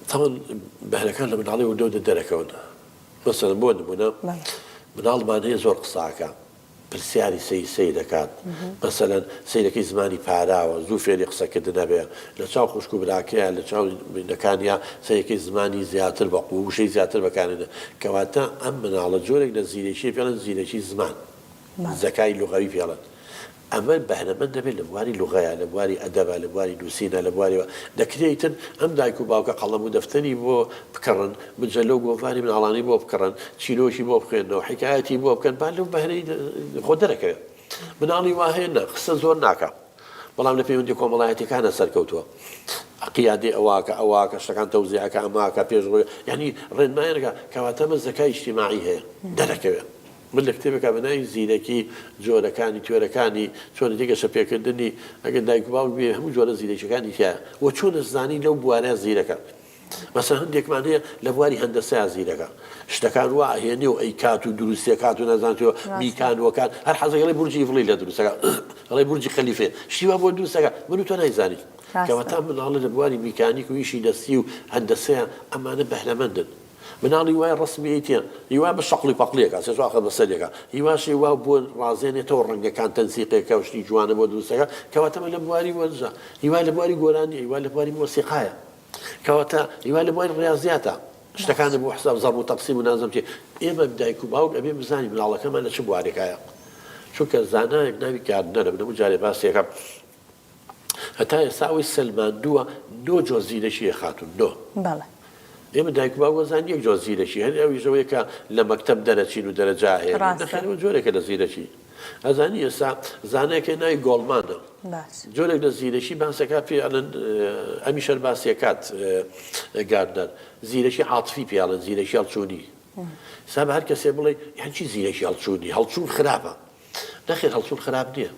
طبعا بەهلەکان لە مناڵی و دەو دەرەکەون مەسەڵەن بۆ نمونە مناڵمان هەیە زۆر قساکە پرسیاری سەی دەکات مەسەڵەن سەیرەکەی زمانی پاراوە زوو فێری قسەکردن نەبێ لە چاو خوشک و براکەیە لە چاو بینەکانیا سەیرەکەی زمانی زیاتر بە قوشەی زیاتر بەکارێنە کەواتە ئەم مناڵە جۆرێک لە زیرەکی پێڵەن زیرەکی زمان زەکای لوغەوی پێڵەن ئەمە بەهرەمەند دەبێت لە بواری لوغەیە لە بواری ئەدەبە لە بواری نووسینە لە بواری دەکرێتن ئەم دایک و باوکە قەڵەم و دەفتەری بۆ بکڕن مجللە و گۆڤاری مناڵانی بۆ بکڕن چیرۆشی بۆ بخوێنەوە حکایەتی بۆ بکەن با لەو بەهرەی خۆ دەرەکەوێت مناڵی وا هەیە قسە زۆر ناکە بەڵام لە پەیوەندی کۆمەڵایەتیەکانە سەرکەوتووە قیادی ئەواکە شتەکان تەوزیعەکە ئەماکە پێشڕۆی یعنی ڕێنمایەکە کەواتە مە زەکای اجتیماعی هەیە دەرەکەوێت من لە کتێبێکە بەناوی زیرەکی جۆرەکانی توێرەکانی چۆن دیگە شەپێکردنی ئەگەر دایک و باوک بێ هەموو جۆرە زیرەکیەکانی تایە وە چۆن زانی لەو بوارەیە زیرەکە مەسەڵەن هەندێکمان هەیە لە بواری هەندەسەیە زیرەکە شتەکان وا ئەهێنێ و ئەیکات و دروستیەکات و نەزانێتەوە میکانوەکان هەر حەزەکەڵی بورجی ئیڤڵی لە دروستەکە ئەڵێ بورجی خەلیفێ شتیوا بۆ دروستەکە من و تۆ نایزانی کەواتە مناڵە لە بواری میکانیک و ئیشی دەستی و هەندەسەیە ئەمانە بەهرەمەندن مناڵی وای ڕسمی تێ هیوا بە شەقلی پەقلێکە سێسواخە بەسەرێکە هیواشی وا بۆ ڕازێنێتەوە ڕەنگەکان تەنسیقێکە و شتی جوانە بۆ دروستەکە کەواتەمە لە بواری وەرزە هیوا لە بواری گۆرانی هیوا لە بواری مۆسیقایە کەواتە هیوا لە بواری ڕاضیاتە شتەکان بۆ حساب زەڕ و تەقسیم و نازم چێ ئێمە دایک و باوک ئەبێ بزانین مناڵەکەمان لە چ بوارێکایە چونکە زانایەک ناوی گاردنەرە من هەموو جارێ باسیەکەم هەتا ئێستا ئەوەی سەلماندووە نۆ جۆ زیرەشیە خاتون نۆ ئێمە دایک و باوک زان یەک جۆ زیرەکی هەر ئەوی ژەوەیە کە لە مەکتەب دەرەچین و دەرەجا هەیە نەخێنەوە جۆرێکە لە زیرەکی ئەزانی ئێستا زانایەکە ناوی گۆڵمانە جۆرێک لە زیرەشی باسەکە پێڵن ئەمی شەر باسیەکات گاردنەر زیرەشی عاتفی پێڵن زیرەشی هەڵچوونی سا بە هەر کەسێ بڵێ یان چی زیرەشی هەڵچوونی هەڵچوون خراپە نەخێر هەڵچوون خراپ نییە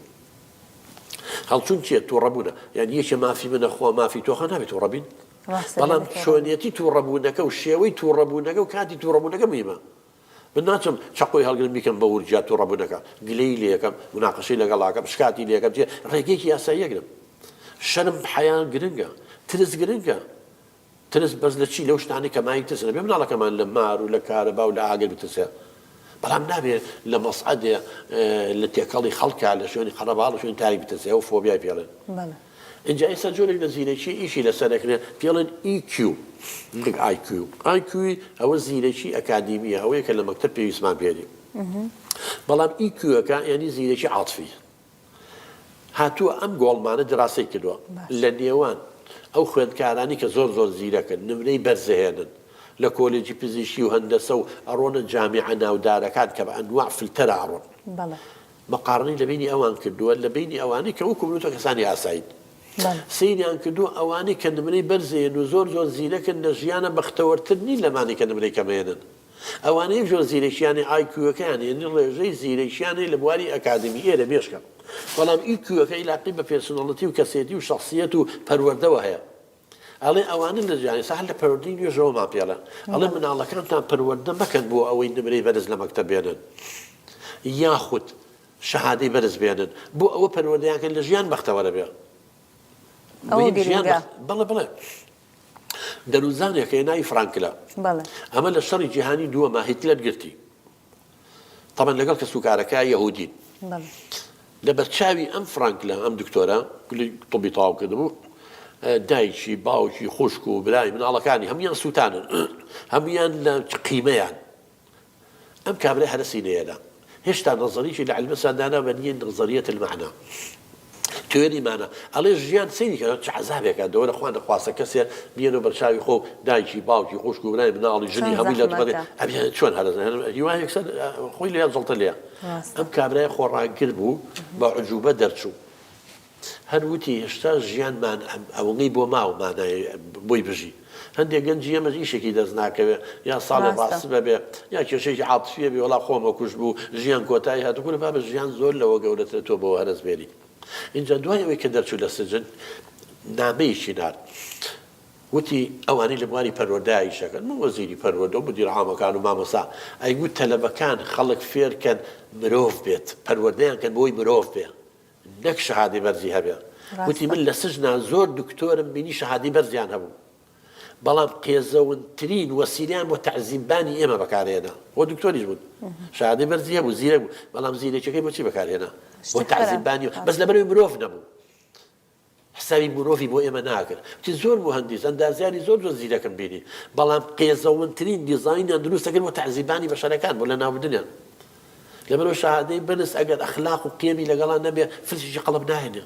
هەڵچوون چیە تووڕەبوونە یان یەکێ مافی منە خۆ مافی تۆخە نابێت تووڕەبین بەڵام شوێنێتی تووڕەبوونەکە و شێوەی تووڕەبوونەکە و کاتی تووڕەبوونەکە میمە من ناچم چقۆی هەڵگرم بیکەم بە ورجیا تووڕەبوونەکە گلەی لێەکەم مناقەشەی لەگەڵاکەم شکاتی لێەکەم چێ ڕێگەیەکی یاساییەکرم شەرم حەیان گرنگە ترس گرنگە ترس بەس لە چی لەو شتانی کە مای ترس نەبێ مناڵەکەمان لە مار و لە کارەبا و لە ئاگر بترسێ بەڵام نابێت لە مەسعەدێ لە تێکەڵی خەڵکە لە شوێنی قەرەباڵ لە شوێنی تاری بترسێ ئەو فۆبیای پێڵێن اینجا ئێستا جۆرێک لە زیرەکی ئیشی لەسەرەکرێ پێڵێن EQ IQ ئەوە زیرەکی ئەکادیمیە ئەوەیە کە لە مەکتەب پێویستمان پێدی بەڵام EQ-ئەکە یعنی زیرەکی عاتفی هاتووە ئەم گۆڵمانە دراسی کردووە لە نێوان ئەو خوێندکارانی کە زۆر زۆر زیرەکەن نمرەی بەرزەهێنن لە کۆلێجی پزیشکی و هەندەسە و ئەڕۆنە جامیعە ناودارەکان کە بە ئەنواع فلتەرە ئەڕۆن مەقارنەی لە بینی ئەوان کردووە لە بینی ئەوانەی کە وەکو منوتە کەسانی ئاسایین سەیریان کردووە ئەوانەی کە نمرەی بەرزێن و زۆر زۆر زیرەکن لە ژیانە بەختەوەرتر نین لەمانی کە نمرەی کەمێنن ئەوانەیە زۆر زیرەکیانی IQ-ئەکەیان ێنی ڕێژەی زیرەکیانی لە بواری ئەکادمی ئێرە بێشکە بەڵام EQ-ئەکە علاقەی بە پێرسۆنەڵەتی و کەسێتی و شەخسیەت و پەروەردەوە هەیە ئەڵێ ئەوانە لە ژیانی ساحل لە پەروەردەی نوێژەوە ماپێڵە ئەڵێ مناڵەکانتان پەروەردە مەکەن بۆ ئەوەی نمرەی بەرز لە مەکتەب بێنن یاخود شەهادەی بەرز بێنن بۆ ئەوە پەروەردەیانکەن لە ژیان بەختەوەرە بێ بڵێ دەروزانێکە ناوی فرانکلە ئەمە لە شەڕی جیهانی دووەمە هیتلەر گرتی طبعا لەگەڵ کە سوکارەکە یەهودین لە بەرچاوی ئەم فرانکلە ئەم دکتۆرە کولی طبی تەواو کردبوو دایکی باوکی خوشک و برای مناڵەکانی هەمویان سووتانن هەمویان لە قیمەیان ئەم کابرای هەرە سینەیەدا هێشتا نەزەریشی لە علمە سادانە بە نیە نەزەریەت المەعنا توێنی مانە ئەڵێ ژیان سەیری کە چ عەزابێکە دەوەرە خوا نەخواسە کەسێ بێنەوە بەرچاوی خۆ دایکی باوکی خوشک و برای مناڵی ژنی هەمووی لە دووەدە ئەبێ چۆن هەرەزان هیوای یەکسەر خۆی لێ جەڵتە لێ ئەم کابرای خۆڕاگر بوو بە عجوبە دەرچوو هەر وتی هێشتا ژیانمان ئەوەی بۆ ماومانای بۆی بژی هەندێک گەنجی ئەمە ئیشێکی دەست ناکەوێ یا ساڵە ڕاست بەبێ یا کێشەیەکی عاتفیە بێ وەڵا خۆمە کوش بوو ژیان کۆتایی هاتووە با بە ژیان زۆر لەوە گەورەترە تۆ بۆ هەرەز بێری اینجا دوای ئەوەی کە دەرچوو لە سجن نامەیەکی نار وتی ئەوانەی لە بواری پەروەرداییشەکەن من وەزیری پەروەردە و مدیر عامەکان و مامۆستا ئەیگوت تەلەبەکان خەڵک فێرکەن مرۆڤ بێت پەروەردەیان کەن بۆی مرۆڤ بێ نەک شەهادەی بەرزی هەبێ وتی من لە سجنا زۆر دکتۆرم بینی شەهادەی بەرزیان هەبوو بەڵام قێزەونترین وەسیلەیان بۆ تەعزیمبانی ئێمە بەکارهێنا بۆ دکتۆریش بوون شادەی بەرزی هەبوو زیرە بوو بەڵام زیرەکەی بۆچی بەکارهێنا بۆ تەعزیمبانی بەس لەبەرەوەی مرۆڤ نەبوو حسابی مرۆڤی بۆ ئێمە ناکرد تی زۆر مهندس ئەندازیاری زۆر زیرەکەم بینی بەڵام قێزەونترین دیزاینیان دروست دەکرد بۆ تەعزیمبانی بەشەرەکان بۆ لە ناودنیان لەبەرەوە شاهادەی بەرز ئەگەر ئەخلاق و قیەمی لەگەڵان نەبێ فرشی قەڵەب ناهێنێ